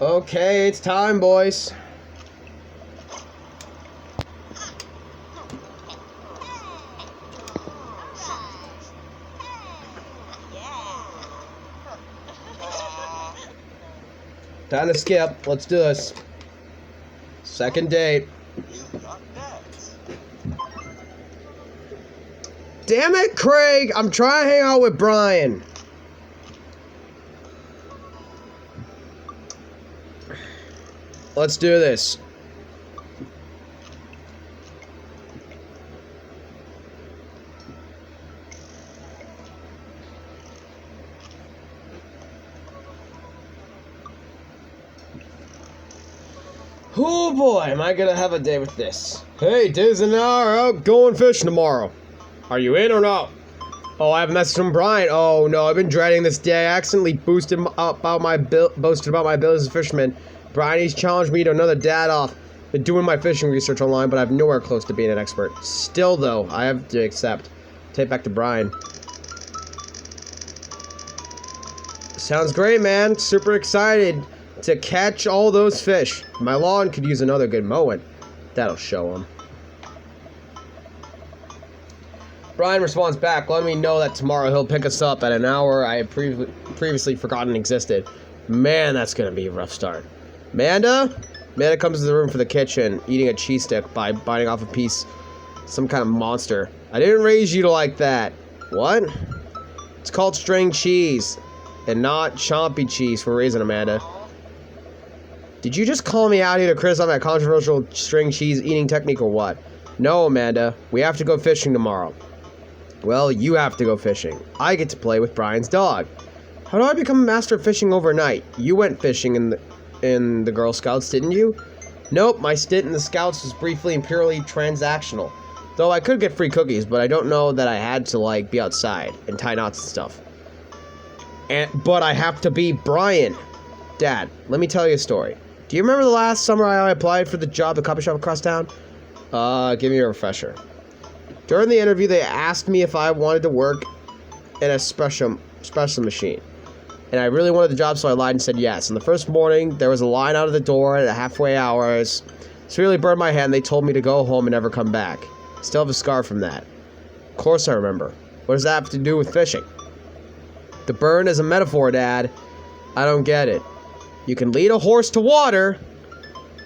Okay, it's time, boys. Time to skip. Let's do this. Second date. Damn it, Craig! I'm trying to hang out with Brian. Let's do this. Oh boy, am I gonna have a day with this. Hey, Diz and I are out going fishing tomorrow. Are you in or not? Oh, I have a message from Brian. Oh no, I've been dreading this day. I accidentally boasted about my ability as a fisherman. Brian, he's challenged me to another dad-off. Been doing my fishing research online, but I'm nowhere close to being an expert. Still, though, I have to accept. Take back to Brian. Sounds great, man. Super excited to catch all those fish. My lawn could use another good mowing. That'll show him. Brian responds back, letting me know that tomorrow he'll pick us up at an hour I had previously forgotten existed. Man, that's gonna be a rough start. Amanda comes to the room for the kitchen, eating a cheese stick by biting off a piece. Some kind of monster. I didn't raise you to like that. What? It's called string cheese, and not chompy cheese for a reason, Amanda. Did you just call me out here to criticize my controversial string cheese eating technique or what? No, Amanda. We have to go fishing tomorrow. Well, you have to go fishing. I get to play with Brian's dog. How do I become a master of fishing overnight? You went fishing in the Girl Scouts, didn't you? Nope, my stint in the Scouts was briefly and purely transactional. Though I could get free cookies, but I don't know that I had to, be outside and tie knots and stuff. But I have to be Brian. Dad, let me tell you a story. Do you remember the last summer I applied for the job at the coffee shop across town? Give me a refresher. During the interview, they asked me if I wanted to work in a special machine. And I really wanted the job, so I lied and said yes. And the first morning, there was a line out of the door at the halfway hours. This really burned my head, and they told me to go home and never come back. Still have a scar from that. Of course I remember. What does that have to do with fishing? The burn is a metaphor, Dad. I don't get it. You can lead a horse to water.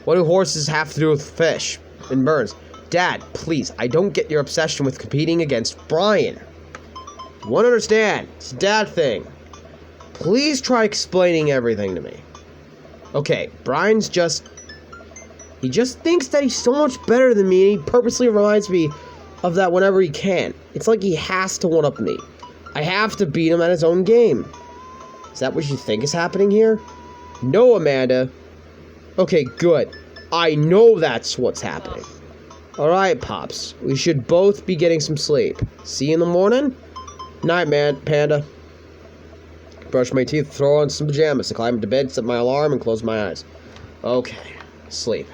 What do horses have to do with fish and burns? Dad, please, I don't get your obsession with competing against Brian. You won't understand. It's a dad thing. Please try explaining everything to me. Okay, Brian's he just thinks that he's so much better than me, and he purposely reminds me of that whenever he can. It's like he has to one-up me. I have to beat him at his own game. Is that what you think is happening here? No, Amanda. Okay, good. I know that's what's happening. Alright, Pops. We should both be getting some sleep. See you in the morning? Night, man, Panda. Brush my teeth, throw on some pajamas, climb into bed, set my alarm, and close my eyes. Okay. Sleep.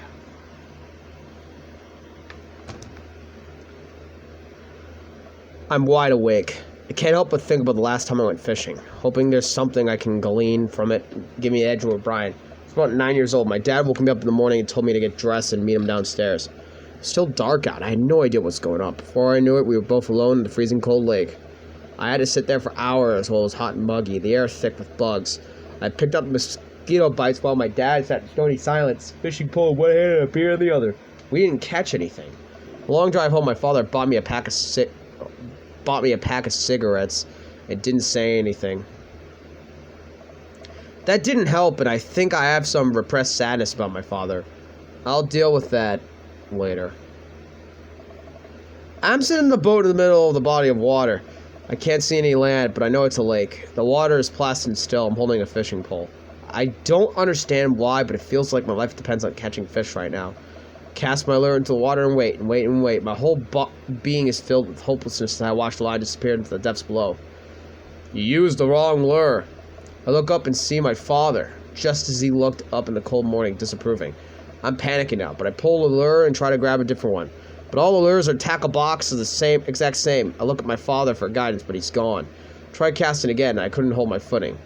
I'm wide awake. I can't help but think about the last time I went fishing, hoping there's something I can glean from it, give me an edge with Brian. I was about 9 years old. My dad woke me up in the morning and told me to get dressed and meet him downstairs. It was still dark out. I had no idea what was going on. Before I knew it, we were both alone in the freezing cold lake. I had to sit there for hours while it was hot and muggy, the air thick with bugs. I picked up mosquito bites while my dad sat in stony silence, fishing pole in one hand and a beer in the other. We didn't catch anything. The long drive home, my father bought me a pack of cigarettes and didn't say anything. That didn't help, and I think I have some repressed sadness about my father. I'll deal with that later. I'm sitting in the boat in the middle of the body of water. I can't see any land, but I know it's a lake. The water is placid and still. I'm holding a fishing pole. I don't understand why, but it feels like my life depends on catching fish right now. Cast my lure into the water and wait and wait and wait. My whole being is filled with hopelessness as I watch the line disappear into the depths below. You used the wrong lure. I look up and see my father, just as he looked up in the cold morning, disapproving. I'm panicking now, but I pull the lure and try to grab a different one. But all the lures are tackle boxes, the exact same. I look at my father for guidance, but he's gone. Tried casting again, and I couldn't hold my footing.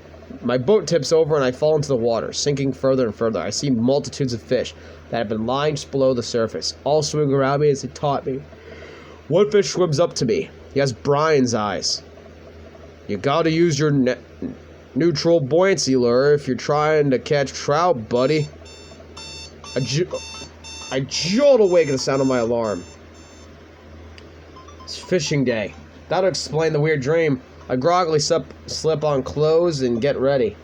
My boat tips over and I fall into the water, sinking further and further. I see multitudes of fish that have been lying just below the surface, all swimming around me as they taunt me. One fish swims up to me. He has Brian's eyes. You gotta use your neutral buoyancy lure if you're trying to catch trout, buddy. I jolt awake at the sound of my alarm. It's fishing day. That'll explain the weird dream. I groggily slip on clothes and get ready.